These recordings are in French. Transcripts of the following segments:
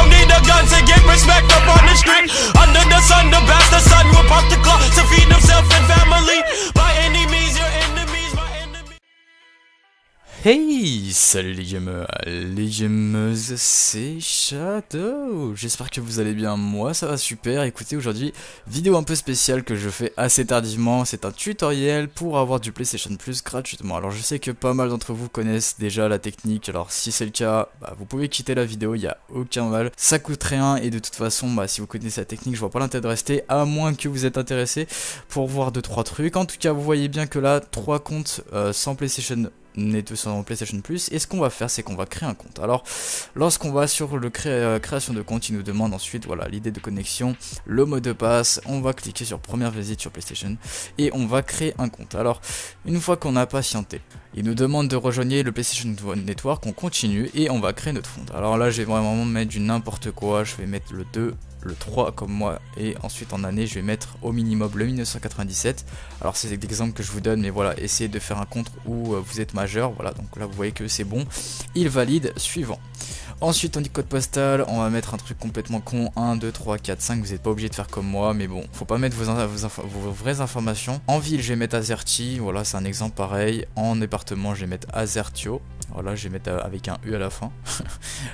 don't need a gun to get respect up on the street. Under the sun, the bastard son will pop the clock to feed himself and family. By any means, your enemies, my enemy. Hey, salut les gameuses, c'est Shadow. J'espère que vous allez bien, moi ça va super. Écoutez, aujourd'hui, vidéo un peu spéciale que je fais assez tardivement. C'est un tutoriel pour avoir du PlayStation Plus gratuitement. Alors je sais que pas mal d'entre vous connaissent déjà la technique. Alors si c'est le cas, vous pouvez quitter la vidéo, il n'y a aucun mal. Ça coûte rien et de toute façon, si vous connaissez la technique, je vois pas l'intérêt de rester. À moins que vous êtes intéressé pour voir 2-3 trucs. En tout cas, vous voyez bien que là, 3 comptes sans PlayStation sans PlayStation Plus, et ce qu'on va faire, c'est qu'on va créer un compte. Alors lorsqu'on va sur le création de compte, il nous demande ensuite voilà l'idée de connexion, le mot de passe. On va cliquer sur première visite sur PlayStation et on va créer un compte. Alors une fois qu'on a patienté, il nous demande de rejoindre le PlayStation Network, on continue et on va créer notre compte. Alors là je vais vraiment mettre du n'importe quoi, je vais mettre le 2, le 3 comme moi, et ensuite en année je vais mettre au minimum le 1997. Alors c'est l'exemple que je vous donne, mais voilà, essayez de faire un compte où vous êtes majeur. Voilà, donc là vous voyez que c'est bon, il valide, suivant. Ensuite on dit code postal, on va mettre un truc complètement con, 1, 2, 3, 4, 5, vous n'êtes pas obligé de faire comme moi, mais bon, faut pas mettre vos vraies informations. En ville je vais mettre Azerty, voilà c'est un exemple pareil. En département je vais mettre Azertio, voilà je vais mettre avec un U à la fin.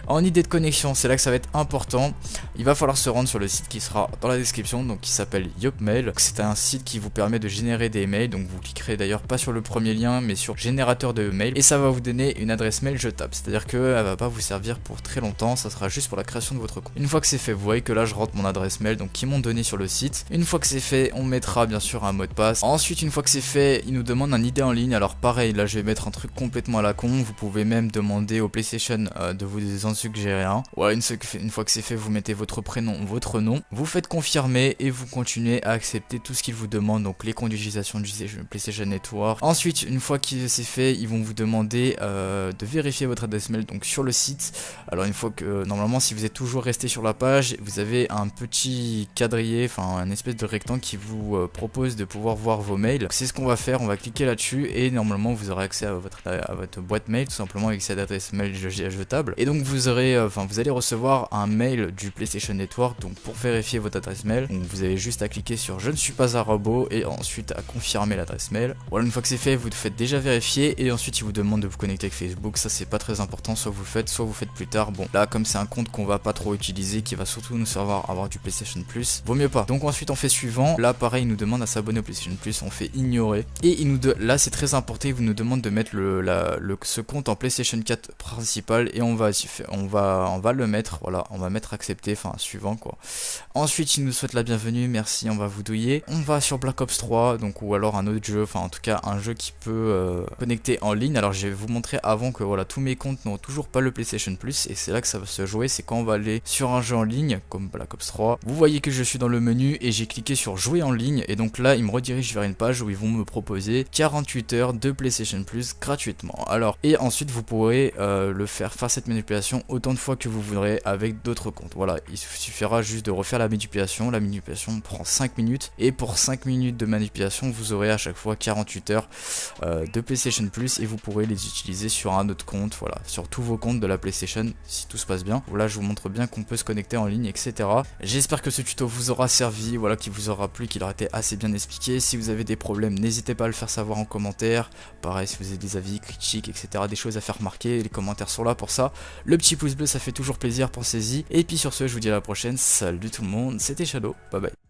En idée de connexion, c'est là que ça va être important, il va falloir se rendre sur le site qui sera dans la description, donc qui s'appelle Yopmail. C'est un site qui vous permet de générer des mails, donc vous cliquerez d'ailleurs pas sur le premier lien mais sur générateur de mail, et ça va vous donner une adresse mail jetable, c'est-à-dire qu'elle va pas vous servir pour très longtemps, ça sera juste pour la création de votre compte. Une fois que c'est fait, vous voyez que là je rentre mon adresse mail donc qu'ils m'ont donné sur le site. Une fois que c'est fait, on mettra bien sûr un mot de passe. Ensuite une fois que c'est fait, il nous demande un ID en ligne. Alors pareil, là je vais mettre un truc complètement à la con, vous pouvez même demander au PlayStation de vous en suggérer un. Voilà, une fois que c'est fait, vous mettez votre prénom, votre nom, vous faites confirmer et vous continuez à accepter tout ce qu'il vous demande, donc les conditions d'utilisation du PlayStation Network. Ensuite une fois que c'est fait, ils vont vous demander de vérifier votre adresse mail donc sur le site. Alors une fois que normalement si vous êtes toujours resté sur la page, vous avez un petit quadrillé, enfin un espèce de rectangle qui vous propose de pouvoir voir vos mails. C'est ce qu'on va faire, on va cliquer là-dessus et normalement vous aurez accès à votre boîte mail, tout simplement avec cette adresse mail jetable. Et donc vous aurez, vous allez recevoir un mail du PlayStation Network donc pour vérifier votre adresse mail. Donc vous avez juste à cliquer sur je ne suis pas un robot et ensuite à confirmer l'adresse mail. Voilà, une fois que c'est fait, vous faites déjà vérifier et ensuite il vous demande de vous connecter avec Facebook. Ça c'est pas très important, soit vous le faites, soit vous faites plus tard. Bon là comme c'est un compte qu'on va pas trop utiliser, qui va surtout nous servir à avoir du PlayStation Plus, vaut mieux pas. Donc ensuite on fait suivant. Là pareil, il nous demande à s'abonner au PlayStation Plus, on fait ignorer. Et là c'est très important, il nous demande de mettre ce compte en PlayStation 4 principal et on va le mettre, voilà, on va mettre accepter, enfin suivant quoi. Ensuite il nous souhaite la bienvenue, merci, on va vous douiller. On va sur Black Ops 3, donc ou alors un autre jeu, enfin en tout cas un jeu qui peut connecter en ligne. Alors je vais vous montrer avant que voilà, tous mes comptes n'ont toujours pas le PlayStation Plus, et c'est là que ça va se jouer, c'est quand on va aller sur un jeu en ligne comme Black Ops 3. Vous voyez que je suis dans le menu et j'ai cliqué sur jouer en ligne, et donc là il me redirige vers une page où ils vont me proposer 48 heures de PlayStation Plus gratuitement. Alors et ensuite vous pourrez faire cette manipulation autant de fois que vous voudrez avec d'autres comptes. Voilà, il suffira juste de refaire la manipulation prend 5 minutes, et pour 5 minutes de manipulation vous aurez à chaque fois 48 heures de PlayStation Plus, et vous pourrez les utiliser sur un autre compte, voilà, sur tous vos comptes de la PlayStation si tout se passe bien. Voilà, je vous montre bien qu'on peut se connecter en ligne, etc. J'espère que ce tuto vous aura servi, voilà, qu'il vous aura plu, qu'il aura été assez bien expliqué. Si vous avez des problèmes, n'hésitez pas à le faire savoir en commentaire. Pareil, si vous avez des avis, critiques, etc., des choses à faire remarquer, les commentaires sont là pour ça. Le petit pouce bleu, ça fait toujours plaisir, pensez-y. Et puis sur ce, je vous dis à la prochaine. Salut tout le monde, c'était Shadow, bye bye.